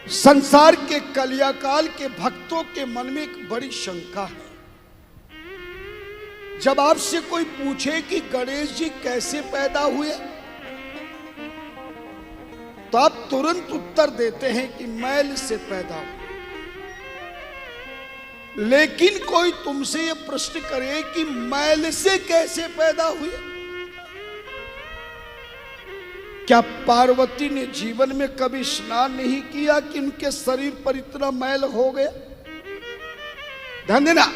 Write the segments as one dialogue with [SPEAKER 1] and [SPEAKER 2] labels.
[SPEAKER 1] संसार के कलियाकाल के भक्तों के मन में एक बड़ी शंका है। जब आपसे कोई पूछे कि गणेश जी कैसे पैदा हुए, तो आप तुरंत उत्तर देते हैं कि मैल से पैदा हुए। लेकिन कोई तुमसे यह प्रश्न करे कि मैल से कैसे पैदा हुए, क्या पार्वती ने जीवन में कभी स्नान नहीं किया कि उनके शरीर पर इतना मैल हो गया? ध्यान देना,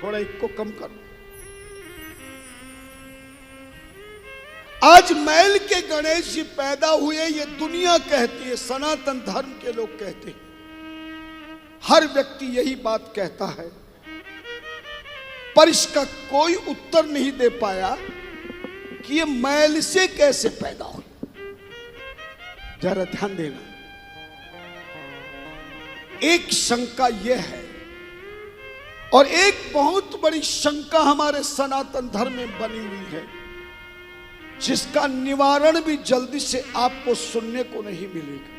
[SPEAKER 1] थोड़ा इसको कम करो। आज मैल के गणेश जी पैदा हुए, ये दुनिया कहती है, सनातन धर्म के लोग कहते हैं, हर व्यक्ति यही बात कहता है, पर इसका कोई उत्तर नहीं दे पाया कि ये मैल से कैसे पैदा हुई। जरा ध्यान देना, एक शंका यह है, और एक बहुत बड़ी शंका हमारे सनातन धर्म में बनी हुई है, जिसका निवारण भी जल्दी से आपको सुनने को नहीं मिलेगा।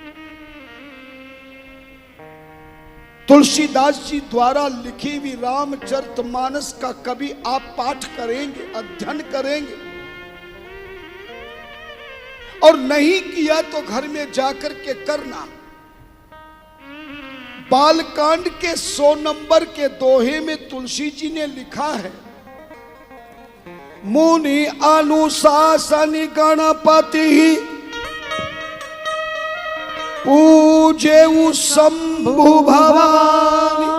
[SPEAKER 1] तुलसीदास जी द्वारा लिखी हुई रामचरितमानस का कभी आप पाठ करेंगे, अध्ययन करेंगे, और नहीं किया तो घर में जाकर के करना। बालकांड के 100 नंबर के दोहे में तुलसी जी ने लिखा है, मुनि अनुशासन गणपति पूजे शंभु भवानी।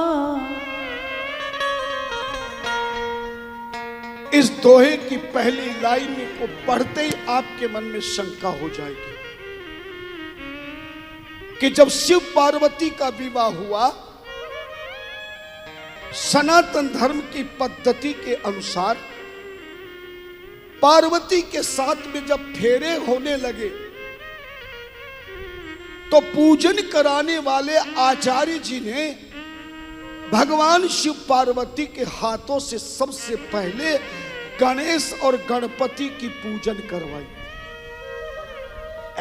[SPEAKER 1] इस दोहे की पहली लाइन को पढ़ते ही आपके मन में शंका हो जाएगी कि जब शिव पार्वती का विवाह हुआ, सनातन धर्म की पद्धति के अनुसार पार्वती के साथ में जब फेरे होने लगे, तो पूजन कराने वाले आचार्य जी ने भगवान शिव पार्वती के हाथों से सबसे पहले गणेश और गणपति की पूजन करवाई।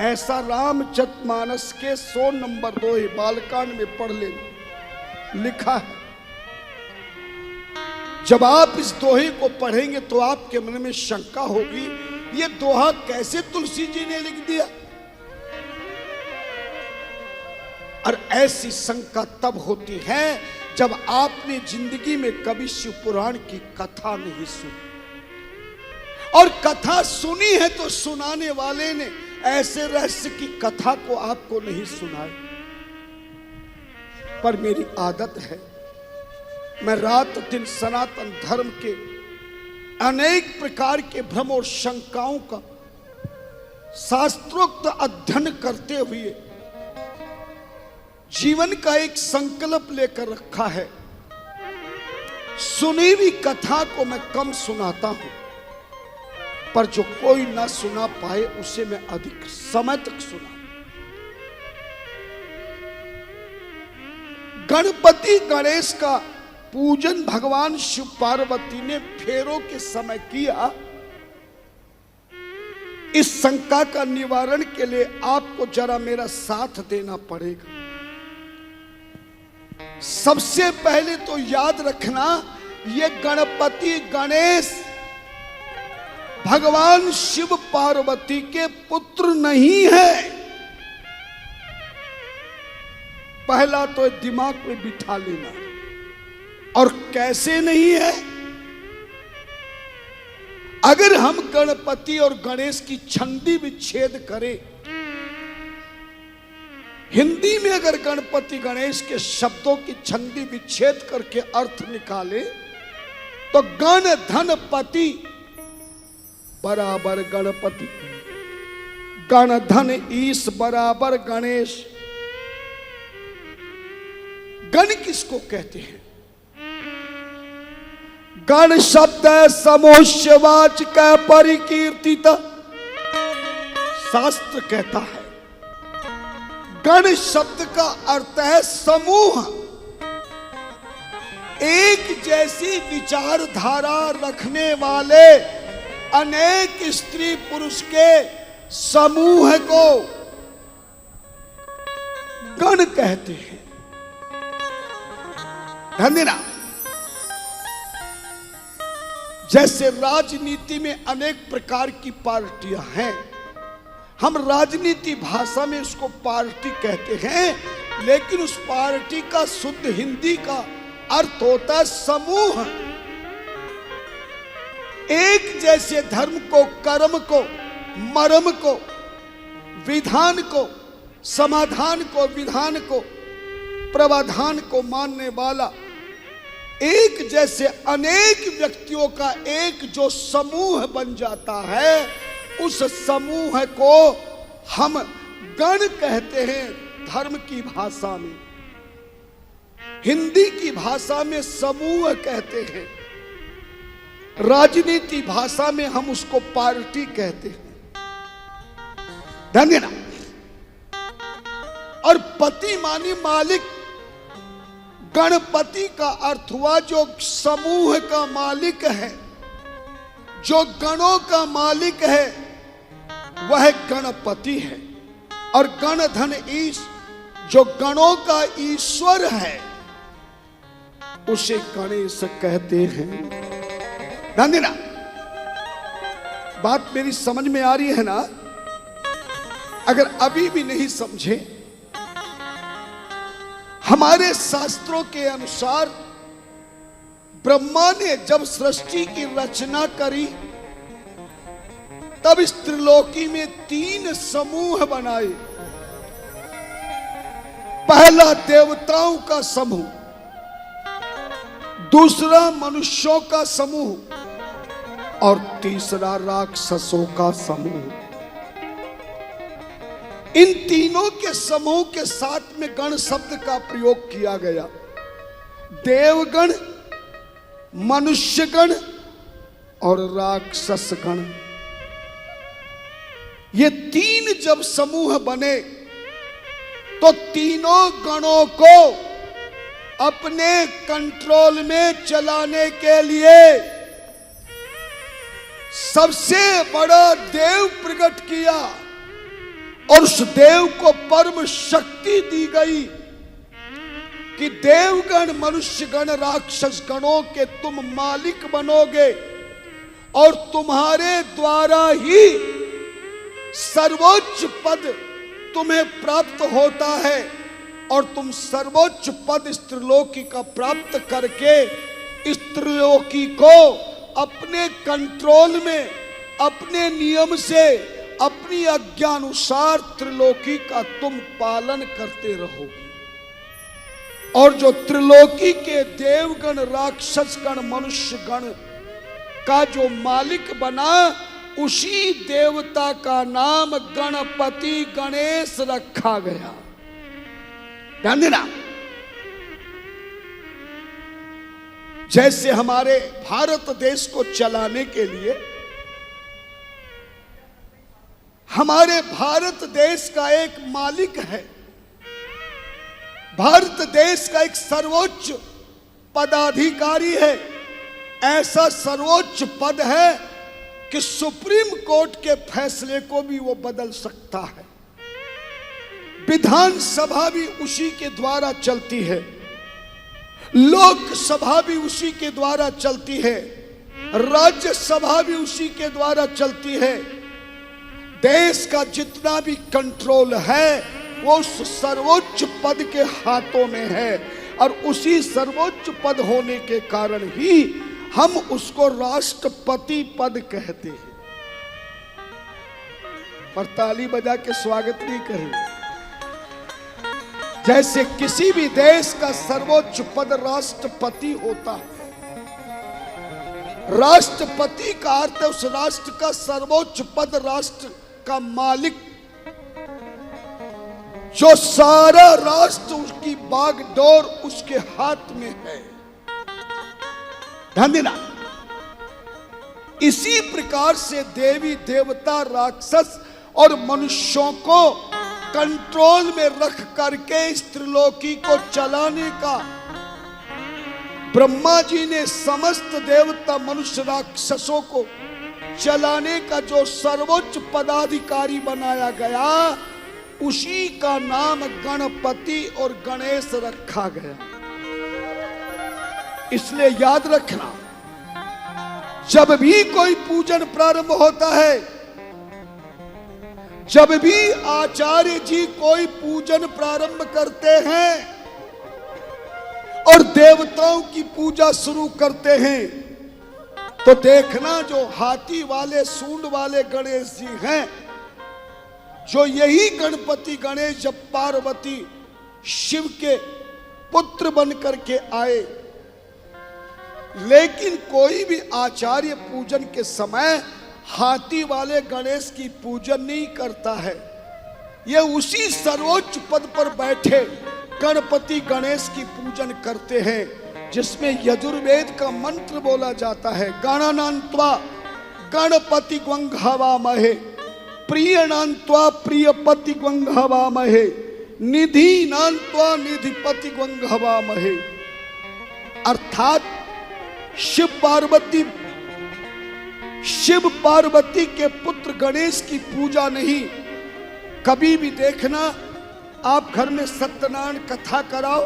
[SPEAKER 1] ऐसा रामचरितमानस के 100 नंबर दोहे बालकांड में पढ़ लेना, लिखा है। जब आप इस दोहे को पढ़ेंगे तो आपके मन में शंका होगी, ये दोहा कैसे तुलसी जी ने लिख दिया? और ऐसी शंका तब होती है जब आपने जिंदगी में कभी शिव पुराण की कथा नहीं सुनी, और कथा सुनी है तो सुनाने वाले ने ऐसे रहस्य की कथा को आपको नहीं सुनाई। पर मेरी आदत है, मैं रात दिन सनातन धर्म के अनेक प्रकार के भ्रम और शंकाओं का शास्त्रोक्त अध्ययन करते हुए जीवन का एक संकल्प लेकर रखा है। सुनी हुई कथा को मैं कम सुनाता हूं, पर जो कोई ना सुना पाए उसे मैं अधिक समय तक सुना। गणपति गणेश का पूजन भगवान शिव पार्वती ने फेरों के समय किया। इस शंका का निवारण के लिए आपको जरा मेरा साथ देना पड़ेगा। सबसे पहले तो याद रखना, ये गणपति गणेश भगवान शिव पार्वती के पुत्र नहीं है। पहला तो दिमाग में बिठा लेना। और कैसे नहीं है? अगर हम गणपति और गणेश की छंदी विच्छेद करें, हिंदी में अगर गणपति गणेश के शब्दों की छंदी विच्छेद करके अर्थ निकाले, तो गण धन पति बराबर गणपति, गण धन ईश बराबर गणेश। गण किसको कहते हैं? गण शब्द समोच्चवाचक परिकीर्तित, शास्त्र कहता है। गण शब्द का अर्थ है समूह, एक जैसी विचारधारा रखने वाले अनेक स्त्री पुरुष के समूह को गण कहते हैं। ध्यान देना, जैसे राजनीति में अनेक प्रकार की पार्टियां हैं, हम राजनीति भाषा में उसको पार्टी कहते हैं, लेकिन उस पार्टी का शुद्ध हिंदी का अर्थ होता है समूह। एक जैसे धर्म को, कर्म को, मर्म को, विधान को, समाधान को, विधान को, प्रावधान को मानने वाला एक जैसे अनेक व्यक्तियों का एक जो समूह बन जाता है, उस समूह को हम गण कहते हैं धर्म की भाषा में। हिंदी की भाषा में समूह कहते हैं, राजनीति भाषा में हम उसको पार्टी कहते हैं। ध्यान देना, और पति मानी मालिक, गणपति का अर्थ हुआ जो समूह का मालिक है, जो गणों का मालिक है, वह गणपति है। और गण धन ईश, जो गणों का ईश्वर है, उसे गणेश कहते हैं। ध्यान देना, बात मेरी समझ में आ रही है ना? अगर अभी भी नहीं समझे, हमारे शास्त्रों के अनुसार ब्रह्मा ने जब सृष्टि की रचना करी, तब इस त्रिलोकी में 3 समूह बनाए। पहला देवताओं का समूह, दूसरा मनुष्यों का समूह, और तीसरा राक्षसों का समूह। इन तीनों के समूह के साथ में गण शब्द का प्रयोग किया गया। देवगण, मनुष्यगण और राक्षस गण, ये 3 जब समूह बने तो तीनों गणों को अपने कंट्रोल में चलाने के लिए सबसे बड़ा देव प्रकट किया, और उस देव को परम शक्ति दी गई कि देवगण, मनुष्यगण, राक्षस गणों के तुम मालिक बनोगे, और तुम्हारे द्वारा ही सर्वोच्च पद तुम्हें प्राप्त होता है, और तुम सर्वोच्च पद इस त्रिलोकी का प्राप्त करके इस त्रिलोकी को अपने कंट्रोल में, अपने नियम से, अपनी आज्ञानुसार त्रिलोकी का तुम पालन करते रहोगे। और जो त्रिलोकी के देवगण, राक्षसगण, मनुष्यगण का जो मालिक बना, उसी देवता का नाम गणपति, गणेश रखा गया। ध्यान देना, जैसे हमारे भारत देश को चलाने के लिए हमारे भारत देश का एक मालिक है, भारत देश का एक सर्वोच्च पदाधिकारी है। ऐसा सर्वोच्च पद है कि सुप्रीम कोर्ट के फैसले को भी वो बदल सकता है। विधानसभा भी उसी के द्वारा चलती है, लोकसभा भी उसी के द्वारा चलती है, राज्यसभा भी उसी के द्वारा चलती है। देश का जितना भी कंट्रोल है वो उस सर्वोच्च पद के हाथों में है, और उसी सर्वोच्च पद होने के कारण ही हम उसको राष्ट्रपति पद कहते हैं। पर ताली बजा के स्वागत नहीं करें। जैसे किसी भी देश का सर्वोच्च पद राष्ट्रपति होता है, राष्ट्रपति का अर्थ है उस राष्ट्र का सर्वोच्च पद, राष्ट्र का मालिक, जो सारा राष्ट्र, उसकी बागडोर उसके हाथ में है। ध्यान देना, इसी प्रकार से देवी देवता, राक्षस और मनुष्यों को कंट्रोल में रख करके इस त्रिलोकी को चलाने का ब्रह्मा जी ने समस्त देवता, मनुष्य, राक्षसों को चलाने का जो सर्वोच्च पदाधिकारी बनाया गया, उसी का नाम गणपति और गणेश रखा गया। इसलिए याद रखना, जब भी कोई पूजन प्रारंभ होता है, जब भी आचार्य जी कोई पूजन प्रारंभ करते हैं और देवताओं की पूजा शुरू करते हैं, तो देखना जो हाथी वाले सूंड वाले गणेश जी हैं, जो यही गणपति गणेश जब पार्वती शिव के पुत्र बन करके आए, लेकिन कोई भी आचार्य पूजन के समय हाथी वाले गणेश की पूजन नहीं करता है। यह उसी सर्वोच्च पद पर बैठे गणपति गणेश की पूजन करते हैं, जिसमें यजुर्वेद का मंत्र बोला जाता है, गणानान्त्वा गणपति ग्वंघवामहे, प्रियनान्त्वा प्रियपति ग्वंघवामहे, निधिनान्त्वा निधिपति ग्वंघवामहे। अर्थात शिव पार्वती के पुत्र गणेश की पूजा नहीं। कभी भी देखना, आप घर में सत्यनारायण कथा कराओ,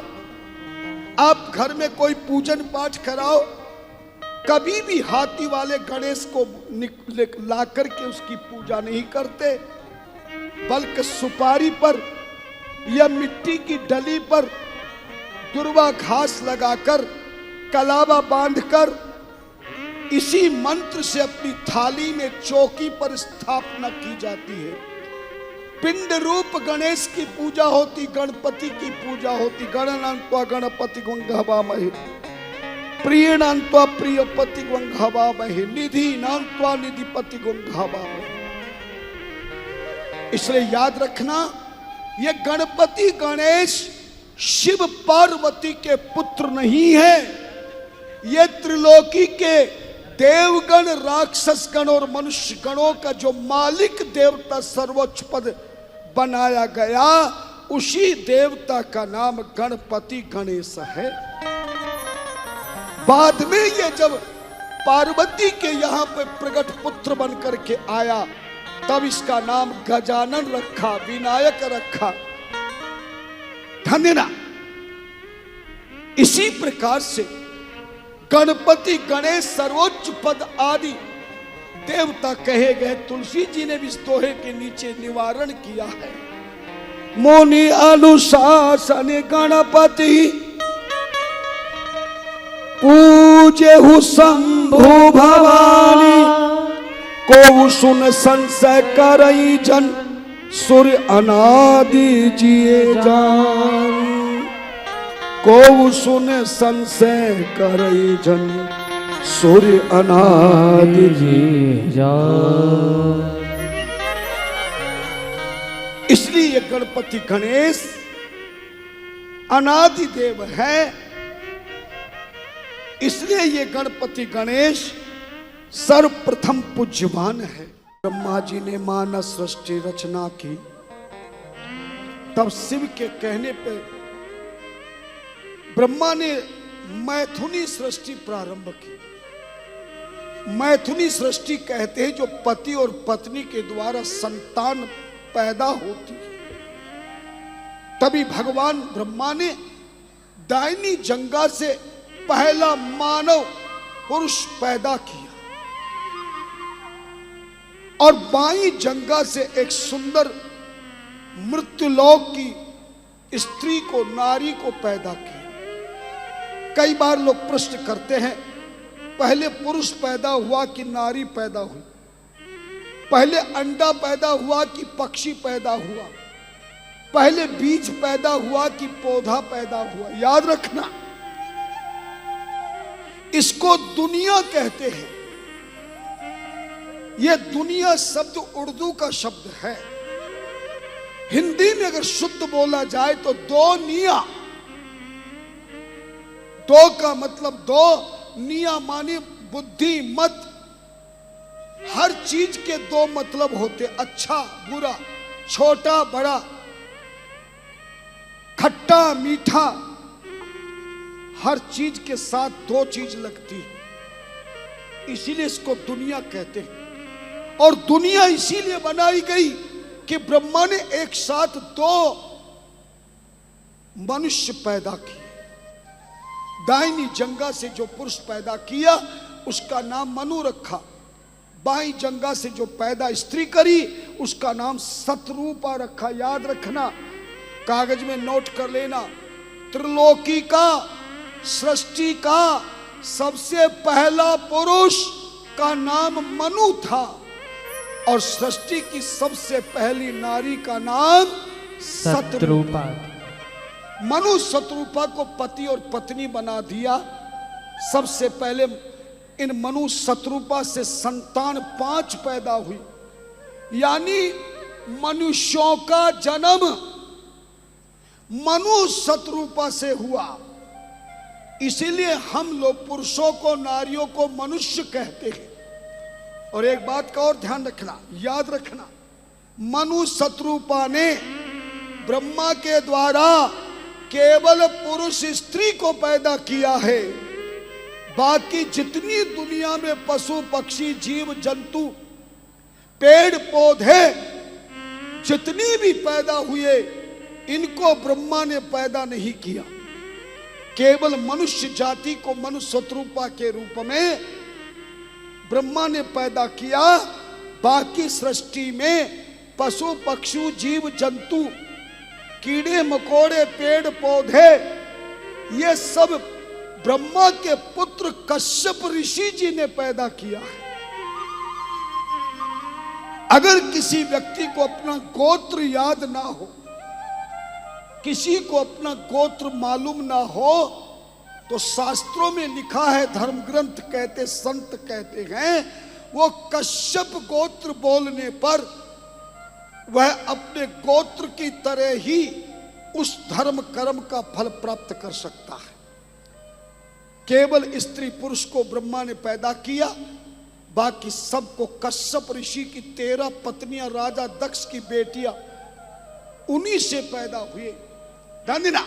[SPEAKER 1] आप घर में कोई पूजन पाठ कराओ, कभी भी हाथी वाले गणेश को ला करके उसकी पूजा नहीं करते, बल्कि सुपारी पर या मिट्टी की डली पर दुर्वा घास लगाकर, कलावा बांधकर, इसी मंत्र से अपनी थाली में चौकी पर स्थापना की जाती है। पिंड रूप गणेश की पूजा होती, गणपति की पूजा होती। गणनान्त्वा गणपति ग्वंघवामहे, प्रियनान्त्वा प्रियपति ग्वंघवामहे, निधिनान्त्वा निधिपति ग्वंघवामहे। इसलिए याद रखना, यह गणपति गणेश शिव पार्वती के पुत्र नहीं है, ये त्रिलोकी के देवगण, राक्षस गण और मनुष्य गणों का जो मालिक देवता सर्वोच्च पद बनाया गया, उसी देवता का नाम गणपति गणेश है। बाद में ये जब पार्वती के यहाँ पे प्रकट पुत्र बन करके आया, तब इसका नाम गजानन रखा, विनायक रखा। धन्यना। इसी प्रकार से गणपति गणेश सर्वोच्च पद आदि देवता कहे गए। तुलसी जी ने भी इस दोहे के नीचे निवारण किया है। मुनि अनुशासन गणपति पूजे हु शंभु भवानी, को सुन संशय करई जन सूर्य अनादि जिए जान। को सुन संशय करई जन सूर्य अनादि जिए जान। इसलिए ये गणपति गणेश अनादि देव है। इसलिए ये गणपति गणेश सर्वप्रथम पूज्यमान है। ब्रह्मा जी ने मानव सृष्टि रचना की, तब शिव के कहने पे ब्रह्मा ने मैथुनी सृष्टि प्रारंभ की। मैथुनी सृष्टि कहते हैं जो पति और पत्नी के द्वारा संतान पैदा होती है। तभी भगवान ब्रह्मा ने दाहिनी जंगा से पहला मानव पुरुष पैदा किया और बाईं जंगा से एक सुंदर मृत्युलोक की स्त्री को, नारी को पैदा किया। कई बार लोग प्रश्न करते हैं, पहले पुरुष पैदा हुआ कि नारी पैदा हुई, पहले अंडा पैदा हुआ कि पक्षी पैदा हुआ, पहले बीज पैदा हुआ कि पौधा पैदा हुआ? याद रखना, इसको दुनिया कहते हैं। यह दुनिया शब्द उर्दू का शब्द है। हिंदी में अगर शुद्ध बोला जाए तो दो निया, दो का मतलब दो, निया माने बुद्धि मत। हर चीज के दो मतलब होते, अच्छा बुरा, छोटा बड़ा, खट्टा मीठा, हर चीज के साथ दो चीज लगती है, इसीलिए इसको दुनिया कहते हैं। और दुनिया इसीलिए बनाई गई कि ब्रह्मा ने एक साथ दो मनुष्य पैदा किए। दाहिनी जंगा से जो पुरुष पैदा किया उसका नाम मनु रखा, बाई जंगा से जो पैदा स्त्री करी उसका नाम सतरूपा रखा। याद रखना, कागज में नोट कर लेना। त्रिलोकी का, सृष्टि का सबसे पहला पुरुष का नाम मनु था और सृष्टि की सबसे पहली नारी का नाम सतरूपा। मनु सतरूपा को पति और पत्नी बना दिया। सबसे पहले इन मनु सतरूपा से संतान 5 पैदा हुई, यानी मनुष्यों का जन्म मनु सतरूपा से हुआ। इसीलिए हम लोग पुरुषों को, नारियों को मनुष्य कहते हैं। और एक बात का और ध्यान रखना, याद रखना, मनु सतरूपा ने ब्रह्मा के द्वारा केवल पुरुष स्त्री को पैदा किया है। बाकी जितनी दुनिया में पशु पक्षी जीव जंतु पेड़ पौधे जितनी भी पैदा हुए इनको ब्रह्मा ने पैदा नहीं किया। केवल मनुष्य जाति को मनु सतरूपा के रूप में ब्रह्मा ने पैदा किया। बाकी सृष्टि में पशु पक्षी जीव जंतु कीड़े मकोड़े पेड़ पौधे ये सब ब्रह्मा के पुत्र कश्यप ऋषि जी ने पैदा किया है। अगर किसी व्यक्ति को अपना गोत्र याद ना हो, किसी को अपना गोत्र मालूम ना हो, तो शास्त्रों में लिखा है, धर्म ग्रंथ कहते, संत कहते हैं, वो कश्यप गोत्र बोलने पर वह अपने गोत्र की तरह ही उस धर्म कर्म का फल प्राप्त कर सकता है। केवल स्त्री पुरुष को ब्रह्मा ने पैदा किया, बाकी सबको कश्यप ऋषि की 13 पत्नियां, राजा दक्ष की बेटियां, उन्हीं से पैदा हुए। ध्यान देना।